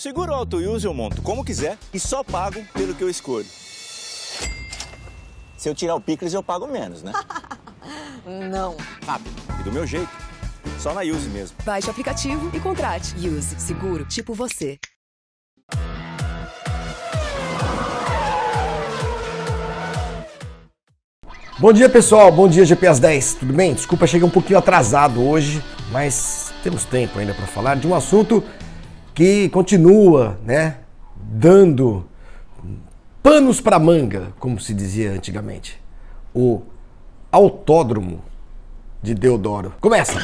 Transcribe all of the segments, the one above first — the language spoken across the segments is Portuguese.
Seguro Auto Use eu monto como quiser e só pago pelo que eu escolho. Se eu tirar o picles, eu pago menos, né? Não. Rápido e do meu jeito. Só na Use mesmo. Baixe o aplicativo e contrate. Use. Seguro tipo você. Bom dia, pessoal. Bom dia, GP às 10. Tudo bem? Desculpa, cheguei um pouquinho atrasado hoje, mas temos tempo ainda para falar de um assunto que continua, né, dando panos para manga, como se dizia antigamente. O Autódromo de Deodoro. Começa!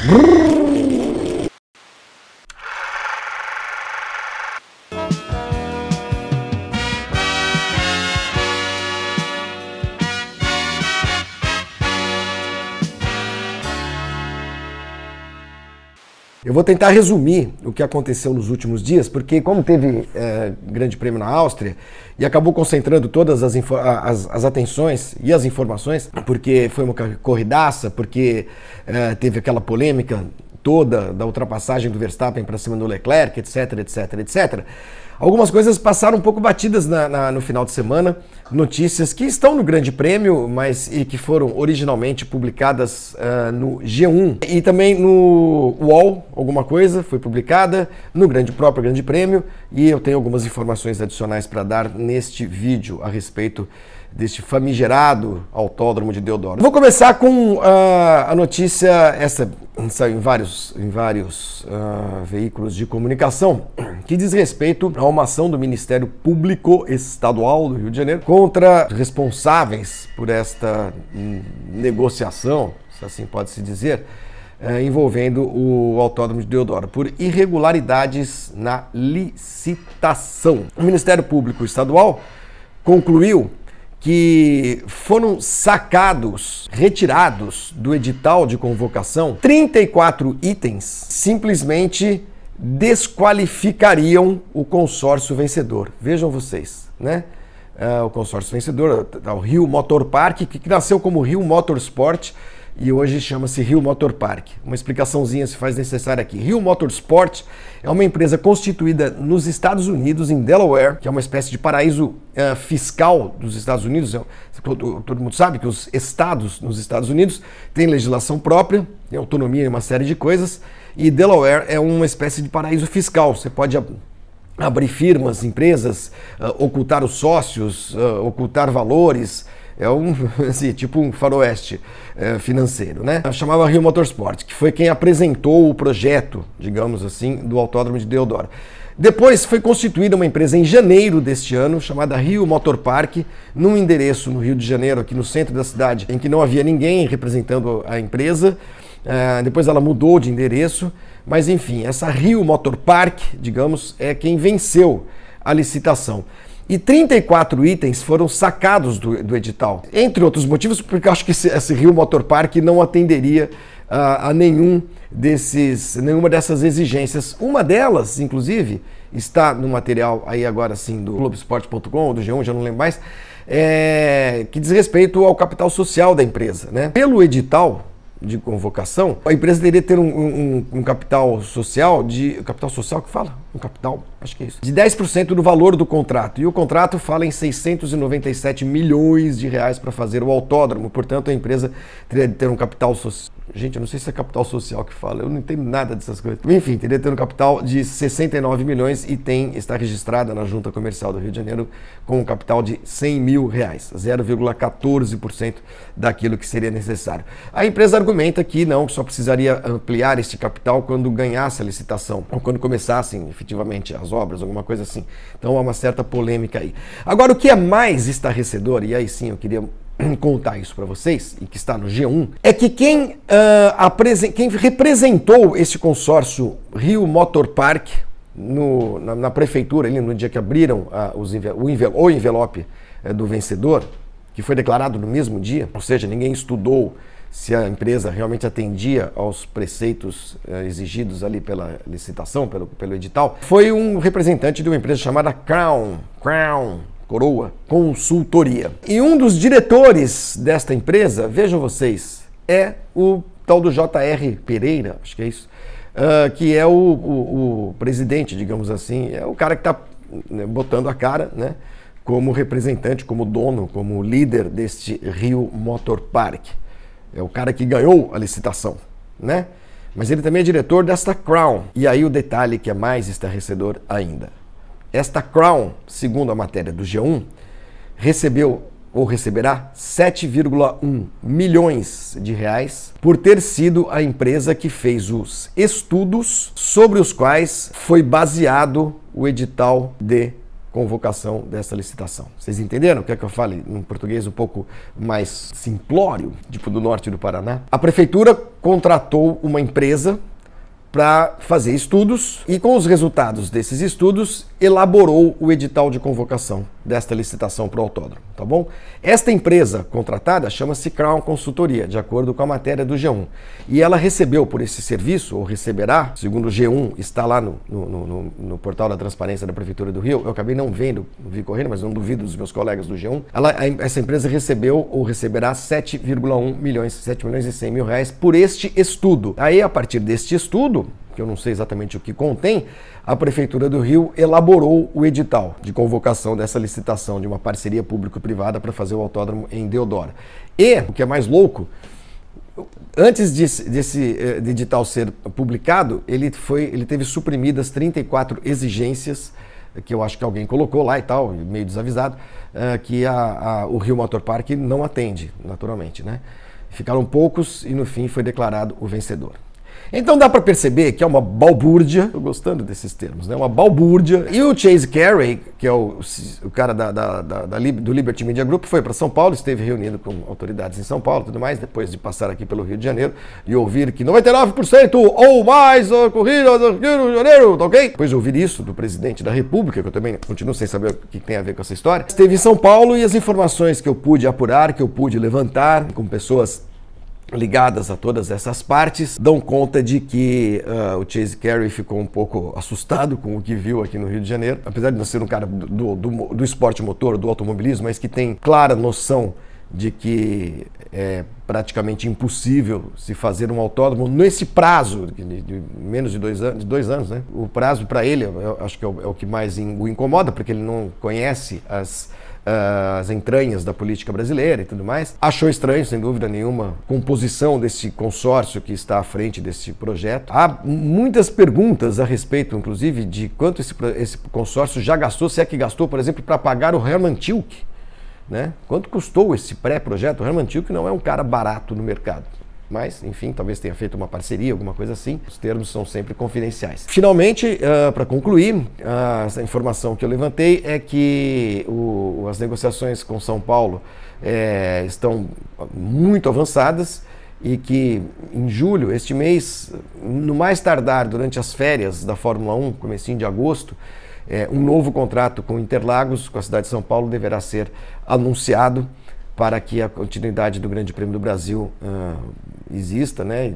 Eu vou tentar resumir o que aconteceu nos últimos dias, porque como teve Grande Prêmio na Áustria e acabou concentrando todas as atenções e as informações, porque foi uma corridaça, porque teve aquela polêmica toda da ultrapassagem do Verstappen para cima do Leclerc, etc, etc, etc. Algumas coisas passaram um pouco batidas no final de semana, notícias que estão no Grande Prêmio, mas e que foram originalmente publicadas no G1 e também no UOL, alguma coisa foi publicada no próprio Grande Prêmio, e eu tenho algumas informações adicionais para dar neste vídeo a respeito deste famigerado Autódromo de Deodoro. Vou começar com a notícia, essa saiu em vários veículos de comunicação, que diz respeito a uma ação do Ministério Público Estadual do Rio de Janeiro contra responsáveis por esta negociação, se assim pode-se dizer, envolvendo o Autódromo de Deodoro, por irregularidades na licitação. O Ministério Público Estadual concluiu que foram retirados do edital de convocação 34 itens, simplesmente desqualificariam o consórcio vencedor. Vejam vocês, né? O consórcio vencedor, o Rio Motor Park, que nasceu como Rio Motorsport e hoje chama-se Rio Motor Park. Uma explicaçõezinha se faz necessária aqui. Rio Motorsport é uma empresa constituída nos Estados Unidos, em Delaware, que é uma espécie de paraíso fiscal dos Estados Unidos. Todo mundo sabe que os estados nos Estados Unidos têm legislação própria, têm autonomia em uma série de coisas, e Delaware é uma espécie de paraíso fiscal. Você pode abrir firmas, empresas, ocultar os sócios, ocultar valores. É assim, tipo um faroeste financeiro, né? Chamava Rio Motorsport, que foi quem apresentou o projeto, digamos assim, do Autódromo de Deodoro. Depois foi constituída uma empresa em janeiro deste ano, chamada Rio Motor Park, num endereço no Rio de Janeiro, aqui no centro da cidade, em que não havia ninguém representando a empresa. Depois ela mudou de endereço, mas enfim, essa Rio Motor Park, digamos, é quem venceu a licitação. E 34 itens foram sacados do edital, entre outros motivos, porque eu acho que esse Rio Motor Park não atenderia a nenhuma dessas exigências. Uma delas, inclusive, está no material aí agora sim do Globoesporte.com ou do G1, já não lembro mais, que diz respeito ao capital social da empresa, né? Pelo edital de convocação, a empresa deveria ter um capital social capital social que fala? Um capital, acho que é isso, de 10% do valor do contrato. E o contrato fala em 697 milhões de reais para fazer o autódromo. Portanto, a empresa teria de ter um capital social. Gente, eu não sei se é capital social que fala, eu não entendo nada dessas coisas. Enfim, teria de ter um capital de 69 milhões e está registrada na Junta Comercial do Rio de Janeiro com um capital de 100 mil reais, 0,14% daquilo que seria necessário. A empresa argumenta que não, que só precisaria ampliar este capital quando ganhasse a licitação, ou quando começassem efetivamente as obras, alguma coisa assim. Então há uma certa polêmica aí. Agora, o que é mais estarrecedor, e aí sim eu queria contar isso para vocês, e que está no G1, é que quem representou esse consórcio Rio Motor Park na prefeitura, ali, no dia que abriram o envelope do vencedor, que foi declarado no mesmo dia, ou seja, ninguém estudou se a empresa realmente atendia aos preceitos exigidos ali pela licitação, pelo edital, foi um representante de uma empresa chamada Coroa Consultoria. E um dos diretores desta empresa, vejam vocês, é o tal do J.R. Pereira, acho que é isso, que é o presidente, digamos assim, é o cara que está botando a cara, né, como representante, como dono, como líder deste Rio Motor Park. É o cara que ganhou a licitação, né? Mas ele também é diretor desta Crown. E aí o detalhe que é mais estarrecedor ainda. Esta Crown, segundo a matéria do G1, recebeu ou receberá 7,1 milhões de reais por ter sido a empresa que fez os estudos sobre os quais foi baseado o edital de convocação dessa licitação. Vocês entenderam? Quer que eu fale em português um pouco mais simplório, tipo do norte do Paraná? A prefeitura contratou uma empresa para fazer estudos e com os resultados desses estudos elaborou o edital de convocação desta licitação para o autódromo, tá bom? Esta empresa contratada chama-se Crown Consultoria, de acordo com a matéria do G1. E ela recebeu por esse serviço, ou receberá, segundo o G1, está lá no portal da transparência da Prefeitura do Rio, eu acabei não vendo, não vi correndo, mas não duvido dos meus colegas do G1, essa empresa recebeu ou receberá 7,1 milhões, 7 milhões e 100 mil reais por este estudo. Aí, a partir deste estudo, que eu não sei exatamente o que contém, a Prefeitura do Rio elaborou o edital de convocação dessa licitação de uma parceria público-privada para fazer o autódromo em Deodoro. E, o que é mais louco, antes desse edital ser publicado, ele teve suprimidas 34 exigências, que eu acho que alguém colocou lá e tal, meio desavisado, que o Rio Motor Park não atende, naturalmente, né? Ficaram poucos e no fim foi declarado o vencedor. Então dá para perceber que é uma balbúrdia, estou gostando desses termos, né? Uma balbúrdia. E o Chase Carey, que é o cara do Liberty Media Group, foi para São Paulo, esteve reunido com autoridades em São Paulo e tudo mais, depois de passar aqui pelo Rio de Janeiro e ouvir que 99% ou mais a corrida do Rio de Janeiro, tá ok? Depois de ouvir isso do presidente da República, que eu também continuo sem saber o que tem a ver com essa história, esteve em São Paulo e as informações que eu pude apurar, que eu pude levantar com pessoas ligadas a todas essas partes, dão conta de que o Chase Carey ficou um pouco assustado com o que viu aqui no Rio de Janeiro, apesar de não ser um cara do esporte motor, do automobilismo, mas que tem clara noção de que é praticamente impossível se fazer um autódromo nesse prazo de menos de 2 anos, né? O prazo para ele, eu acho que é o que mais o incomoda, porque ele não conhece as entranhas da política brasileira e tudo mais. Achou estranho, sem dúvida nenhuma, a composição desse consórcio que está à frente desse projeto. Há muitas perguntas a respeito, inclusive, de quanto esse consórcio já gastou, se é que gastou, por exemplo, para pagar o Hermann Tilke, né? Quanto custou esse pré-projeto? O Hermann Tilke não é um cara barato no mercado. Mas, enfim, talvez tenha feito uma parceria, alguma coisa assim. Os termos são sempre confidenciais. Finalmente, para concluir, essa informação que eu levantei é que as negociações com São Paulo estão muito avançadas e que em julho, este mês, no mais tardar, durante as férias da Fórmula 1, comecinho de agosto, um novo contrato com Interlagos, com a cidade de São Paulo, deverá ser anunciado para que a continuidade do Grande Prêmio do Brasil exista, né, e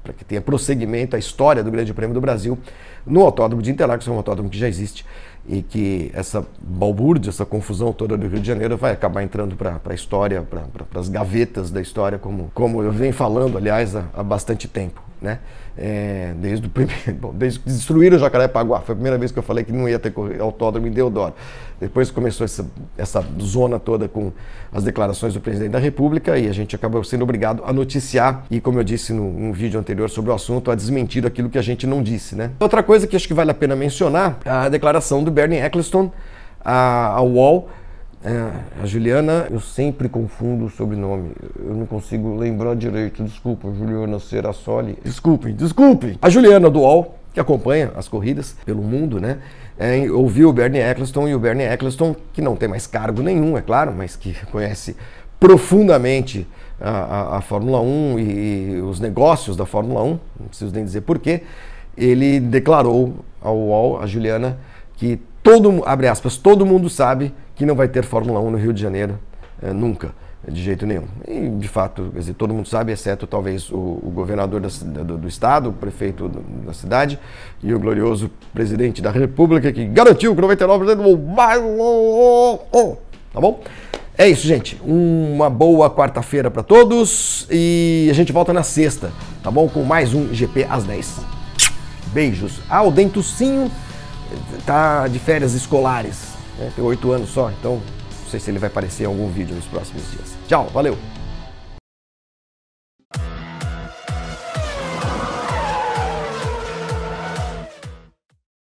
para que tenha prosseguimento a história do Grande Prêmio do Brasil no Autódromo de Interlagos, que é um autódromo que já existe, e que essa balbúrdia, essa confusão toda do Rio de Janeiro vai acabar entrando para a história, para as gavetas da história, como eu venho falando, aliás, há bastante tempo, né? Desde que destruíram o Jacarepaguá, foi a primeira vez que eu falei que não ia ter autódromo em Deodoro. Depois começou essa zona toda com as declarações do presidente da República e a gente acabou sendo obrigado a noticiar e, como eu disse num vídeo anterior sobre o assunto, a desmentir aquilo que a gente não disse, né? Outra coisa que acho que vale a pena mencionar é a declaração do Bernie Ecclestone ao UOL. A Juliana, eu sempre confundo o sobrenome, eu não consigo lembrar direito, desculpa, Juliana Serassoli, desculpem. A Juliana do UOL, que acompanha as corridas pelo mundo, né, ouviu o Bernie Ecclestone, e o Bernie Ecclestone, que não tem mais cargo nenhum, é claro, mas que conhece profundamente a Fórmula 1 e os negócios da Fórmula 1, não preciso nem dizer porquê, ele declarou ao UOL, a Juliana, que abre aspas, todo mundo sabe que não vai ter Fórmula 1 no Rio de Janeiro nunca, de jeito nenhum. E, de fato, quer dizer, todo mundo sabe, exceto talvez o governador do estado, o prefeito da cidade e o glorioso presidente da República, que garantiu que 99% tá bom? É isso, gente. Uma boa quarta-feira para todos e a gente volta na sexta, tá bom? Com mais um GP às 10. Beijos. Ah, o Dentucinho tá de férias escolares, né? Tem 8 anos só, então não sei se ele vai aparecer em algum vídeo nos próximos dias. Tchau, valeu!